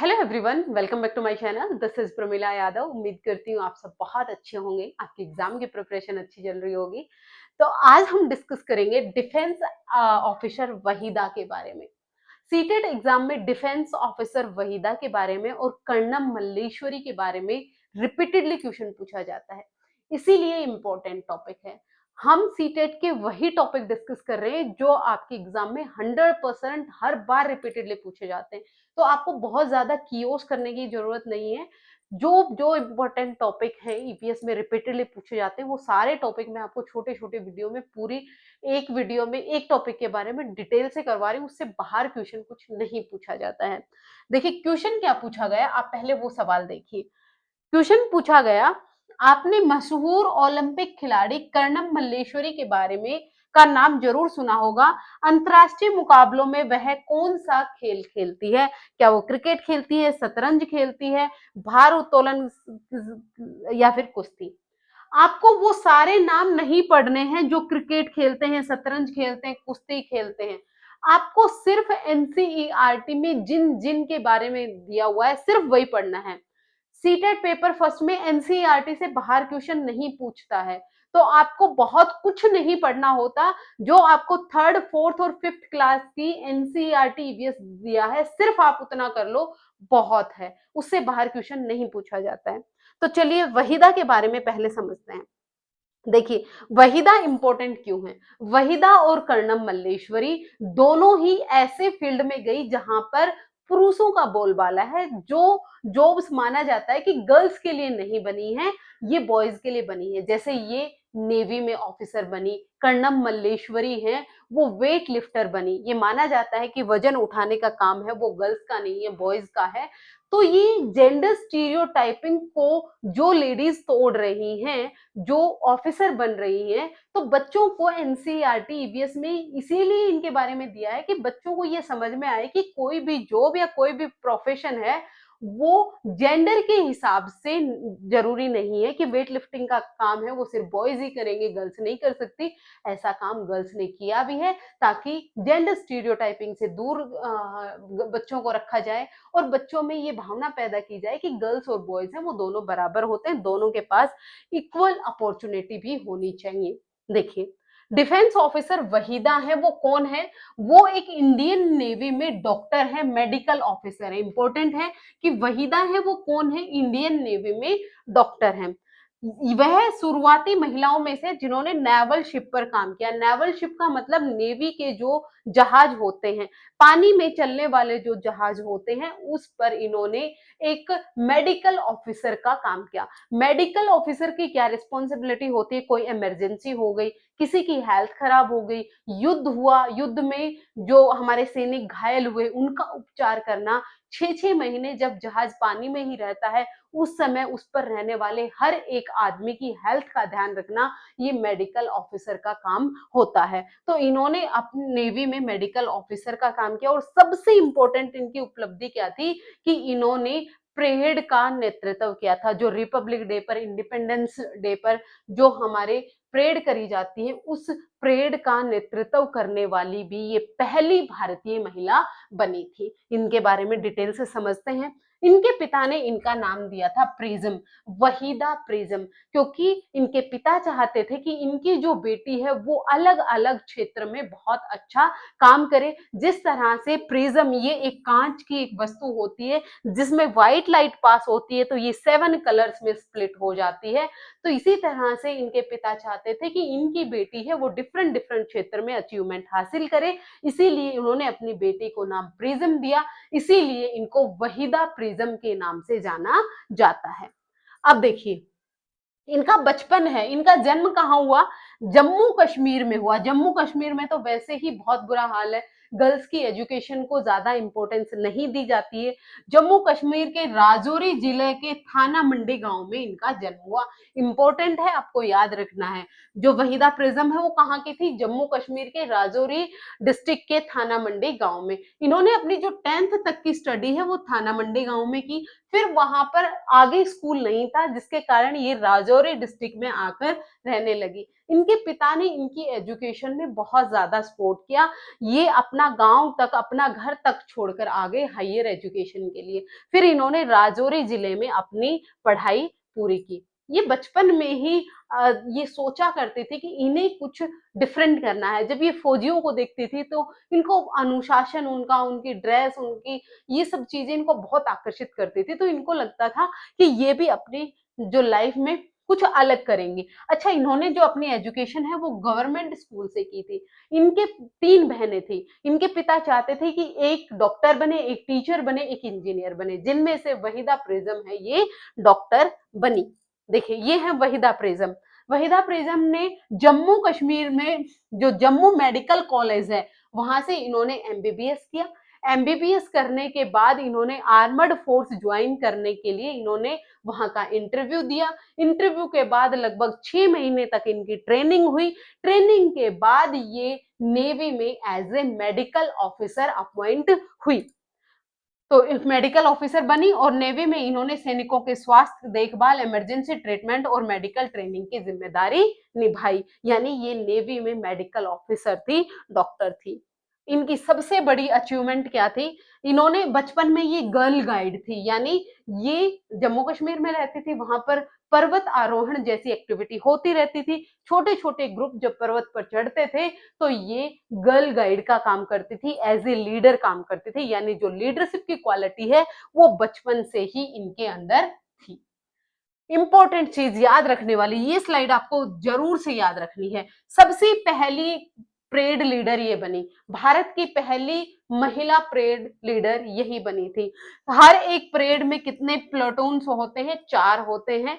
Hello everyone, welcome back to my channel. This is Pramila Yadav. उम्मीद करती हूँ आप सब बहुत अच्छे होंगे, आपकी एग्जाम की प्रिपरेशन अच्छी चल रही होगी। तो आज हम डिस्कस करेंगे डिफेंस ऑफिसर वहीदा के बारे में। सीटेट एग्जाम में डिफेंस ऑफिसर वहीदा के बारे में और कर्नम मल्लेश्वरी के बारे में रिपीटेडली क्वेश्चन पूछा जाता है, इसीलिए इम्पोर्टेंट टॉपिक है। हम सीटेट के वही टॉपिक डिस्कस कर रहे हैं जो आपके एग्जाम में 100% हर बार रिपीटेडली पूछे जाते हैं। तो आपको बहुत ज्यादा कियोस करने की जरूरत नहीं है। जो जो इम्पोर्टेंट टॉपिक है ईपीएस में रिपीटेडली पूछे जाते हैं, वो सारे टॉपिक मैं आपको छोटे छोटे वीडियो में पूरी एक वीडियो में एक टॉपिक के बारे में डिटेल से करवा रही हूँ। उससे बाहर क्वेश्चन कुछ नहीं पूछा जाता है। देखिए क्वेश्चन क्या पूछा गया, आप पहले वो सवाल देखिए। क्वेश्चन पूछा गया, आपने मशहूर ओलंपिक खिलाड़ी कर्णम मल्लेश्वरी के बारे में का नाम जरूर सुना होगा। अंतरराष्ट्रीय मुकाबलों में वह कौन सा खेल खेलती है? क्या वो क्रिकेट खेलती है, शतरंज खेलती है, भार उत्तोलन या फिर कुश्ती? आपको वो सारे नाम नहीं पढ़ने हैं जो क्रिकेट खेलते हैं, शतरंज खेलते हैं, कुश्ती खेलते हैं। आपको सिर्फ एनसीईआरटी में जिन जिन के बारे में दिया हुआ है सिर्फ वही पढ़ना है। सीटेट पेपर फर्स्ट में एनसीईआरटी से बाहर क्वेश्चन नहीं पूछता है। तो आपको बहुत कुछ नहीं पढ़ना होता। जो आपको थर्ड फोर्थ और फिफ्थ क्लास की एनसीईआरटी ईवीएस दिया है सिर्फ आप उतना कर लो, बहुत है। उससे बाहर क्वेश्चन नहीं पूछा जाता है। तो चलिए वहीदा के बारे में पहले समझते हैं। देखिए वहीदा इंपॉर्टेंट क्यों है? वहीदा और कर्णम मल्लेश्वरी दोनों ही ऐसे फील्ड में गई जहां पर पुरुषों का बोलबाला है। जो जॉब्स माना जाता है कि गर्ल्स के लिए नहीं बनी है, ये बॉयज के लिए बनी है। जैसे ये नेवी में ऑफिसर बनी, कर्णम मल्लेश्वरी है वो वेट लिफ्टर बनी। ये माना जाता है कि वजन उठाने का काम है वो गर्ल्स का नहीं है, बॉयज का है। तो ये जेंडर स्टीरियोटाइपिंग को जो लेडीज तोड़ रही हैं, जो ऑफिसर बन रही हैं, तो बच्चों को एनसीईआरटी ईवीएस में इसीलिए इनके बारे में दिया है कि बच्चों को ये समझ में आए कि कोई भी जॉब या कोई भी प्रोफेशन है वो जेंडर के हिसाब से जरूरी नहीं है कि वेट लिफ्टिंग का काम है वो सिर्फ बॉयज ही करेंगे, गर्ल्स नहीं कर सकती। ऐसा काम गर्ल्स ने किया भी है ताकि जेंडर स्टीरियोटाइपिंग से दूर बच्चों को रखा जाए और बच्चों में ये भावना पैदा की जाए कि गर्ल्स और बॉयज हैं वो दोनों बराबर होते हैं, दोनों के पास इक्वल अपॉर्चुनिटी भी होनी चाहिए। देखिए डिफेंस ऑफिसर वहीदा है वो कौन है? वो एक इंडियन नेवी में डॉक्टर है, मेडिकल ऑफिसर है। इंपॉर्टेंट है कि वहीदा है वो कौन है? इंडियन नेवी में डॉक्टर है। वह शुरुआती महिलाओं में से जिन्होंने नेवल शिप पर काम किया। नेवल शिप का मतलब नेवी के जो जहाज होते हैं, पानी में चलने वाले जो जहाज होते हैं, उस पर इन्होंने एक मेडिकल ऑफिसर का काम किया। मेडिकल ऑफिसर की क्या रिस्पॉन्सिबिलिटी होती है? कोई इमरजेंसी हो गई, किसी की हेल्थ खराब हो गई, युद्ध हुआ, युद्ध में जो हमारे सैनिक घायल हुए उनका उपचार करना। 6-6 महीने जब जहाज पानी में ही रहता है उस समय उस पर रहने वाले हर एक आदमी की हेल्थ का ध्यान रखना, ये मेडिकल ऑफिसर का काम होता है। तो इन्होंने अपनी नेवी में मेडिकल ऑफिसर का काम किया और सबसे इंपॉर्टेंट इनकी उपलब्धि क्या थी कि इन्होंने परेड का नेतृत्व किया था। जो रिपब्लिक डे पर, इंडिपेंडेंस डे पर जो हमारे परेड करी जाती है, उस परेड का नेतृत्व करने वाली भी ये पहली भारतीय महिला बनी थी। इनके बारे में डिटेल से समझते हैं। इनके पिता ने इनका नाम दिया था प्रिज्म, वहीदा प्रिज्म, क्योंकि इनके पिता चाहते थे कि इनकी जो बेटी है वो अलग अलग क्षेत्र में बहुत अच्छा काम करे। जिस तरह से प्रिज्म ये एक कांच की एक वस्तु होती है जिसमें व्हाइट लाइट पास होती है तो ये 7 कलर्स में स्प्लिट हो जाती है। तो इसी तरह से इनके पिता चाहते थे कि इनकी बेटी है वो डिफरेंट डिफरेंट क्षेत्र में अचीवमेंट हासिल करे, इसीलिए उन्होंने अपनी बेटी को नाम प्रिज्म दिया। इसीलिए इनको वहीदा प्रिज्म के नाम से जाना जाता है। अब देखिए इनका बचपन है, इनका जन्म कहाँ हुआ? जम्मू कश्मीर में हुआ। जम्मू कश्मीर में तो वैसे ही बहुत बुरा हाल है, गर्ल्स की एजुकेशन को ज्यादा इंपॉर्टेंस नहीं दी जाती है। जम्मू कश्मीर के राजौरी जिले के थाना मंडी गांव में इनका जन्म हुआ। इंपॉर्टेंट है, आपको याद रखना है। जो वहीदा प्रिज्म है वो कहाँ की थी? जम्मू कश्मीर के राजौरी डिस्ट्रिक्ट के थाना मंडी गांव में। इन्होंने अपनी जो 10th तक की स्टडी है वो थाना मंडी गांव में की। फिर वहां पर आगे स्कूल नहीं था जिसके कारण ये राजौरी डिस्ट्रिक्ट में आकर रहने लगी। इनके पिता ने इनकी एजुकेशन में बहुत ज़्यादा सपोर्ट किया। ये अपना गाँव तक, अपना घर तक छोड़कर आ गए हायर एजुकेशन के लिए। फिर इन्होंने राजौरी ज़िले में अपनी पढ़ाई पूरी की। ये बचपन में ही ये सोचा करते थे कि इन्हें कुछ डिफरेंट करना है। जब ये फौजियों को देखती थी तो इनको अनुशासन उनका, उनकी ड्रेस, उनकी ये सब चीज़ें इनको बहुत आकर्षित करती थी। तो इनको लगता था कि ये भी अपनी जो लाइफ में कुछ अलग करेंगे। अच्छा, इन्होंने जो अपनी एजुकेशन है वो गवर्नमेंट स्कूल से की थी। इनके 3 बहनें थी। इनके पिता चाहते थे कि एक डॉक्टर बने, एक टीचर बने, एक इंजीनियर बने, जिनमें से वहीदा प्रिज़म है ये डॉक्टर बनी। देखिए, ये है वहीदा प्रिज़म। वहीदा प्रिज़म ने जम्मू कश्मीर में जो जम्मू मेडिकल कॉलेज है, वहाँ से इन्होंने एमबीबीएस किया। एमबीबीएस करने के बाद इन्होंने आर्मड फोर्स जॉइन करने के लिए इन्होंने वहाँ का इंटरव्यू दिया। इंटरव्यू के बाद लगभग 6 महीने तक इनकी ट्रेनिंग हुई। ट्रेनिंग के बाद ये नेवी में as a medical officer appoint हुई। तो मेडिकल ऑफिसर बनी और नेवी में इन्होंने सैनिकों के स्वास्थ्य देखभाल, इमरजेंसी ट्रीटमेंट और मेडिकल ट्रेनिंग की जिम्मेदारी निभाई। यानी ये नेवी में मेडिकल ऑफिसर थी, डॉक्टर थी। इनकी सबसे बड़ी अचीवमेंट क्या थी? इन्होंने बचपन में ये गर्ल गाइड थी, यानी ये जम्मू कश्मीर में रहती थी, वहां पर पर्वत आरोहण जैसी एक्टिविटी होती रहती थी। छोटे-छोटे ग्रुप जब पर्वत पर चढ़ते थे, तो ये गर्ल गाइड का काम करती थी, एज़ ए लीडर काम करती थी, यानी जो लीडरशिप की क्वालिटी है, वो बचपन से ही इनके अंदर थी। इम्पोर्टेंट चीज़ याद रखने वाली, ये स्लाइड आपको ज़रूर से याद रखनी है। सबसे पहली परेड लीडर ये बनी। भारत की पहली महिला परेड लीडर यही बनी थी। हर एक परेड में कितने प्लाटून्स होते हैं? 4 होते हैं।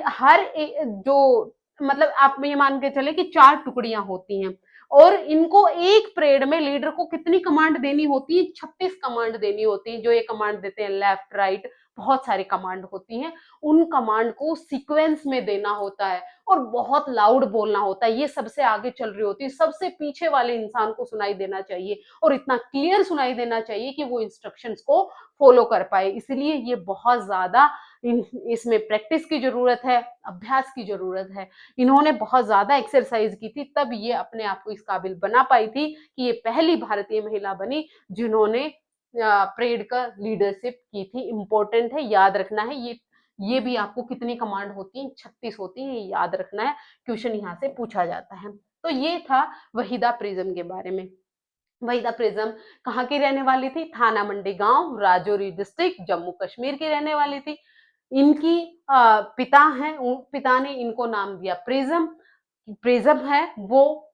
हर जो मतलब आप ये मान के चलें कि 4 टुकड़ियाँ होती हैं और इनको एक परेड में लीडर को कितनी कमांड देनी होती है? 36 कमांड देनी होती है। जो ये कमांड देते हैं लेफ्ट, राइट, बहुत सारी कमांड होती हैं। उन कमांड को सीक्वेंस में देना होता है और बहुत लाउड बोलना होता है। ये सबसे आगे चल रही होती है, सबसे पीछे वाले इंसान को सुनाई देना चाहिए और इतना क्लियर सुनाई देना चाहिए कि वो इंस्ट्रक्शंस को फॉलो कर पाए। इसलिए ये बहुत ज़्यादा इसमें प्रैक्टिस की ज़रूरत है, अभ्यास की ज़रूरत है। इन्होंने बहुत ज़्यादा एक्सरसाइज़ की थी, तब ये अपने आप को इस काबिल बना पाई थी कि ये पहली भारतीय महिला बनी जिन्होंने परेड का लीडरशिप की थी। इम्पोर्टेंट है, याद रखना है। ये भी आपको कितनी कमांड होती हैं? 36 होती हैं, ये याद रखना है, क्वेश्चन यहाँ से पूछा जाता है। तो ये था वहीदा प्रिज़म के बारे में। वहीदा प्रिज़म कहाँ की रहने वाली थी? थाना मंडी गाँव, राजौरी डिस्ट्रिक्ट, जम्मू कश्मीर की रहने वाली थी। इनकी पिता हैं, पिता ने इनको नाम दिया प्रिज़म। प्रिज़्म है वो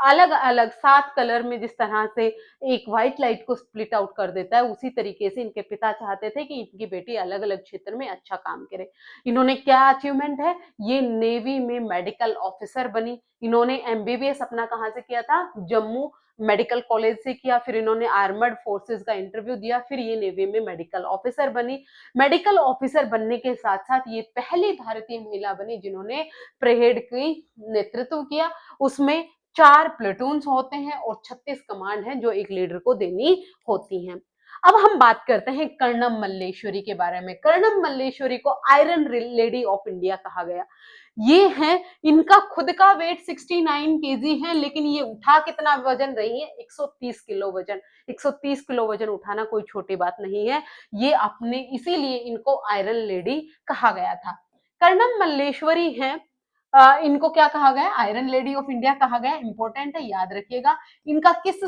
अलग-अलग 7 कलर में जिस तरह से एक व्हाइट लाइट को स्प्लिट आउट कर देता है, उसी तरीके से इनके पिता चाहते थे कि इनकी बेटी अलग-अलग क्षेत्र में अच्छा काम करे। इन्होंने क्या अचीवमेंट है? ये नेवी में मेडिकल ऑफिसर बनी। इन्होंने एमबीबीएस अपना कहाँ से किया था? जम्मू मेडिकल कॉलेज से किया, फिर इन्होंने आर्मड फोर्सेस का इंटरव्यू दिया, फिर ये नेवी में मेडिकल ऑफिसर बनी। मेडिकल ऑफिसर बनने के साथ-साथ ये पहली भारतीय महिला बनी जिन्होंने परेड की नेतृत्व किया। उसमें 4 प्लेटून्स होते हैं और 36 कमांड हैं जो एक लीडर को देनी होती हैं। अब हम बात करते हैं कर्णम मल्लेश्वरी के बारे में। कर्णम मल्लेश्वरी को आयरन लेडी ऑफ इंडिया कहा गया। ये है, इनका खुद का वेट 69 केजी है, लेकिन ये उठा कितना वजन रही है? 130 किलो वजन। 130 किलो वजन उठाना कोई छोटी बात नहीं है। ये अपने इसीलिए इनको आयरन लेडी कहा गया था। कर्णम मल्लेश्वरी हैं, इनको क्या कहा गया? आयरन लेडी ऑफ इंडिया कहा गया। इंपॉर्टेंट है, याद रखिएगा। इनका किस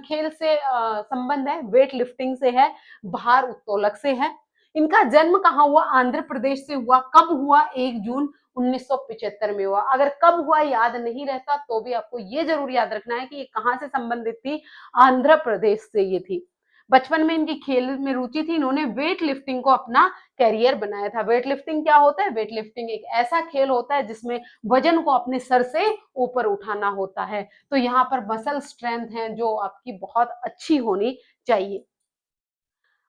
खेल से संबंध है? वेट लिफ्टिंग से है, भार उत्तोलक से है। इनका जन्म कहाँ हुआ? आंध्र प्रदेश से हुआ। कब हुआ? 1 जून 1975 में हुआ। अगर कब हुआ याद नहीं रहता तो भी आपको ये जरूर याद रखना है कि ये कहाँ से संबंधित थी? आंध्र प्रदेश से ये थी। बचपन में इनकी खेल में रुचि थी, इन्होंने वेट लिफ्टिंग को अपना करियर बनाया था। वेट लिफ्टिंग क्या होता है? वेट लिफ्टिंग एक ऐसा खेल होता है जिसमें वजन को अपने सर से ऊपर उठाना होता है। तो यहाँ पर मसल स्ट्रेंथ है जो आपकी बहुत अच्छी होनी चाहिए।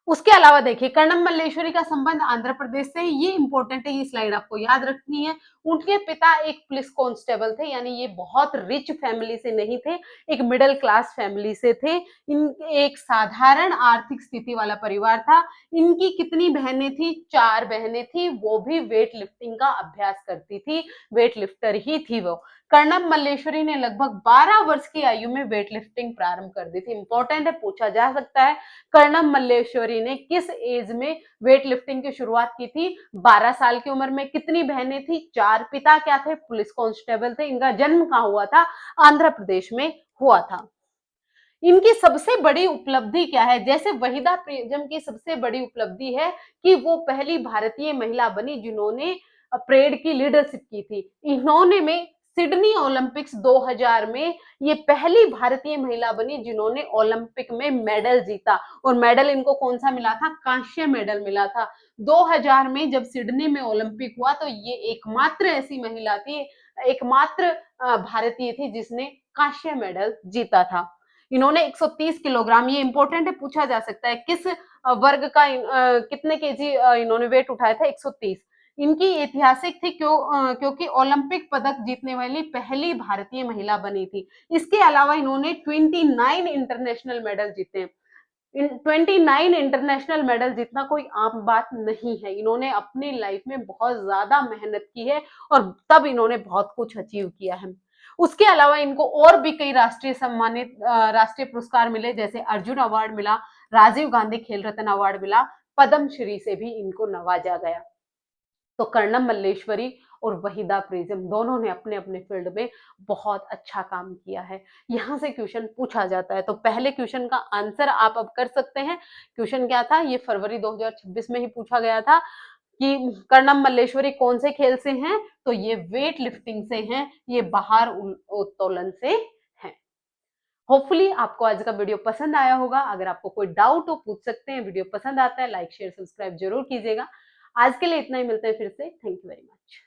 उसके अलावा देखिए कर्णम मल्लेश्वरी का संबंध आंध्र प्रदेश से, ये इंपॉर्टेंट है, ये स्लाइड आपको याद रखनी है। उनके पिता एक पुलिस कांस्टेबल थे, यानी ये बहुत रिच फैमिली से नहीं थे, एक मिडिल क्लास फैमिली से थे। इन एक साधारण आर्थिक स्थिति वाला परिवार था। इनकी कितनी बहनें थी? 4 बहनें थी, वो भी वेट लिफ्टिंग का अभ्यास करती थी, वेट लिफ्टर ही थी वो। कर्णम मल्लेश्वरी ने लगभग 12 वर्ष की आयु में वेट लिफ्टिंग प्रारंभ कर दी थी। इंपॉर्टेंट है, पूछा जा सकता है कर्णम मल्लेश्वरी ने किस एज में वेट लिफ्टिंग की शुरुआत की थी? 12 साल की उम्र में। कितनी बहनें थी? 4। पिता क्या थे? पुलिस कांस्टेबल थे। इनका जन्म कहाँ हुआ था? आंध्र प्रदेश में हुआ था। इनकी सबसे बड़ी उपलब्धि क्या है? जैसे वहीदा बेगम की सबसे बड़ी उपलब्धि है कि वो पहली भारतीय महिला बनी जिन्होंने परेड की लीडरशिप की थी। इन्होंने में सिडनी ओलंपिक्स 2000 में ये पहली भारतीय महिला बनी जिन्होंने ओलंपिक में मेडल जीता, और मेडल इनको कौन सा मिला था? कांस्य मेडल मिला था। 2000 में जब सिडनी में ओलंपिक हुआ तो ये एकमात्र ऐसी महिला थी, एकमात्र भारतीय थी जिसने कांस्य मेडल जीता था। इन्होंने 130 किलोग्राम, ये इंपॉर्टेंट है, पूछा जा सकता है किस वर्ग का कितने केजी इन्होंने वेट उठाया था? 130। इनकी ऐतिहासिक थी क्योंकि ओलंपिक पदक जीतने वाली पहली भारतीय महिला बनी थी। इसके अलावा इन्होंने 29 इंटरनेशनल मेडल जीते हैं। 29 इंटरनेशनल मेडल जीतना कोई आम बात नहीं है। इन्होंने अपनी लाइफ में बहुत ज्यादा मेहनत की है और तब इन्होंने बहुत कुछ अचीव किया है। उसके अलावा इनको और भी कई राष्ट्रीय सम्मानित राष्ट्रीय पुरस्कार मिले, जैसे अर्जुन अवार्ड मिला, राजीव गांधी खेल रत्न अवार्ड मिला, पद्म श्री से भी इनको नवाजा गया। तो कर्णम मल्लेश्वरी और वहीदा प्रीजम दोनों ने अपने अपने फील्ड में बहुत अच्छा काम किया है। यहाँ से क्वेश्चन पूछा जाता है, तो पहले क्वेश्चन का आंसर आप अब कर सकते हैं। क्वेश्चन क्या था? ये फरवरी 2026 में ही पूछा गया था कि कर्णम मल्लेश्वरी कौन से खेल से हैं? तो ये वेट लिफ्टिंग से हैं, ये बाहर उत्तोलन से हैं। होपफुली आपको आज का वीडियो पसंद आया होगा। अगर आपको कोई डाउट हो पूछ सकते हैं। वीडियो पसंद आता है लाइक शेयर सब्सक्राइब जरूर कीजिएगा। आज के लिए इतना ही, मिलते हैं फिर से। Thank you very much.